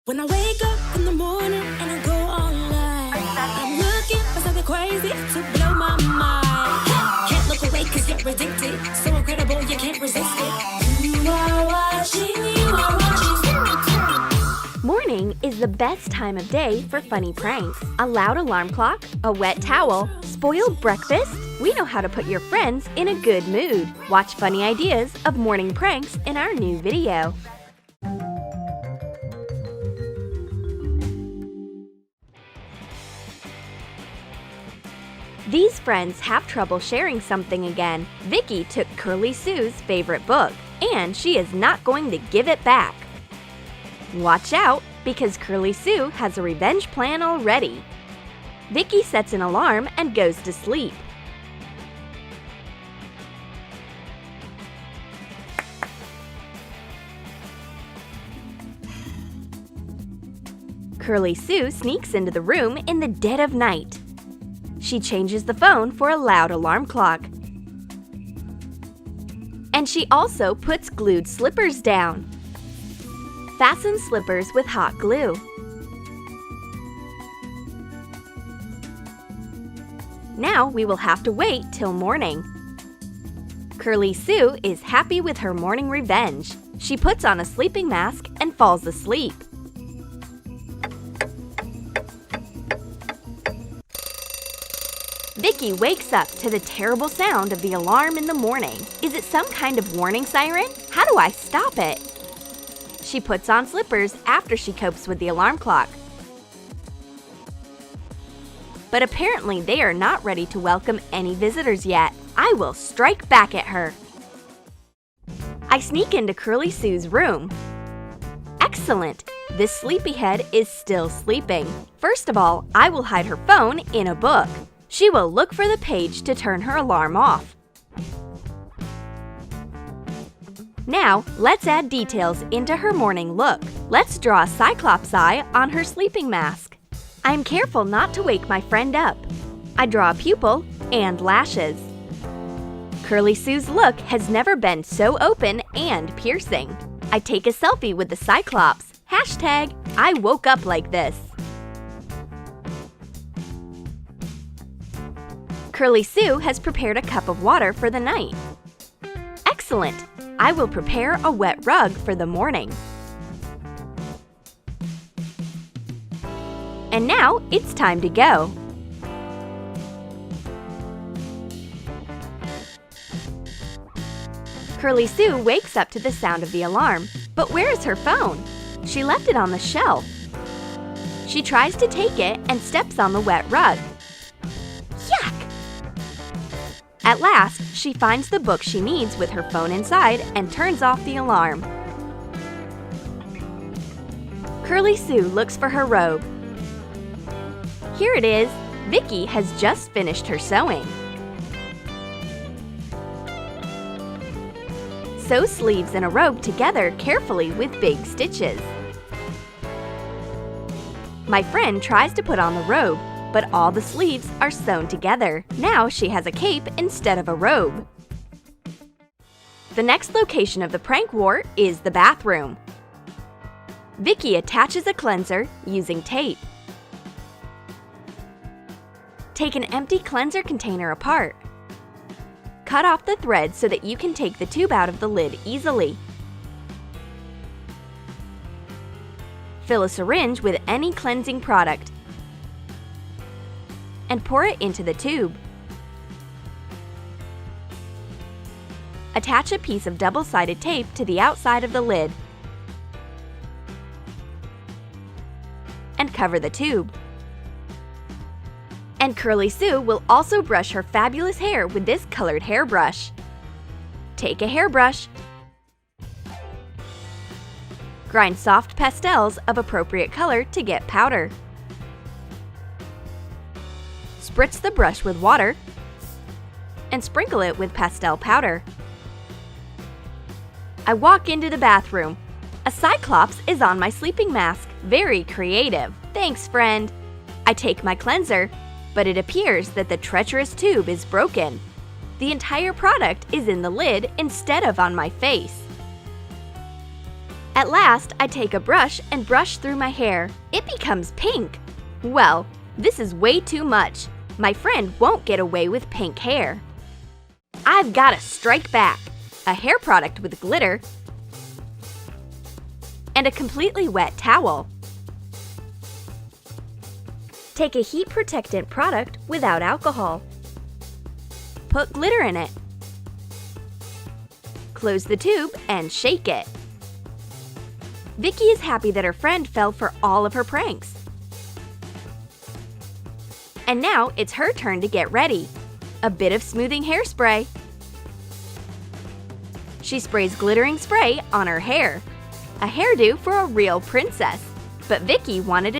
When I wake up in the morning and I go online, I'm looking for something crazy to blow my mind. Can't look away cause you're addicted, so incredible you can't resist it. You are watching. Morning is the best time of day for funny pranks. A loud alarm clock, a wet towel, spoiled breakfast. We know how to put your friends in a good mood. Watch funny ideas of morning pranks in our new video. These friends have trouble sharing something again. Vicky took Curly Sue's favorite book, and she is not going to give it back. Watch out, because Curly Sue has a revenge plan already. Vicky sets an alarm and goes to sleep. Curly Sue sneaks into the room in the dead of night. She changes the phone for a loud alarm clock. And she also puts glued slippers down. Fasten slippers with hot glue. Now we will have to wait till morning. Curly Sue is happy with her morning revenge. She puts on a sleeping mask and falls asleep. Vicky wakes up to the terrible sound of the alarm in the morning. Is it some kind of warning siren? How do I stop it? She puts on slippers after she copes with the alarm clock. But apparently they are not ready to welcome any visitors yet. I will strike back at her. I sneak into Curly Sue's room. Excellent! This sleepyhead is still sleeping. First of all, I will hide her phone in a book. She will look for the page to turn her alarm off. Now, let's add details into her morning look. Let's draw a cyclops eye on her sleeping mask. I'm careful not to wake my friend up. I draw a pupil and lashes. Curly Sue's look has never been so open and piercing. I take a selfie with the cyclops. Hashtag, I woke up like this. Curly Sue has prepared a cup of water for the night. Excellent! I will prepare a wet rug for the morning. And now it's time to go. Curly Sue wakes up to the sound of the alarm. But where is her phone? She left it on the shelf. She tries to take it and steps on the wet rug. Yuck! At last, she finds the book she needs with her phone inside and turns off the alarm. Curly Sue looks for her robe. Here it is. Vicky has just finished her sewing. Sew sleeves and a robe together carefully with big stitches. My friend tries to put on the robe, but all the sleeves are sewn together. Now she has a cape instead of a robe. The next location of the prank war is the bathroom. Vicky attaches a cleanser using tape. Take an empty cleanser container apart. Cut off the thread so that you can take the tube out of the lid easily. Fill a syringe with any cleansing product and pour it into the tube. Attach a piece of double-sided tape to the outside of the lid and cover the tube. And Curly Sue will also brush her fabulous hair with this colored hairbrush. Take a hairbrush. Grind soft pastels of appropriate color to get powder. Spritz the brush with water and sprinkle it with pastel powder. I walk into the bathroom. A cyclops is on my sleeping mask. Very creative. Thanks, friend. I take my cleanser, but it appears that the treacherous tube is broken. The entire product is in the lid instead of on my face. At last, I take a brush and brush through my hair. It becomes pink. Well, this is way too much. My friend won't get away with pink hair. I've got to strike back. A hair product with glitter and a completely wet towel. Take a heat protectant product without alcohol. Put glitter in it. Close the tube and shake it. Vicky is happy that her friend fell for all of her pranks. And now it's her turn to get ready. A bit of smoothing hairspray. She sprays glittering spray on her hair. A hairdo for a real princess. But Vicky wanted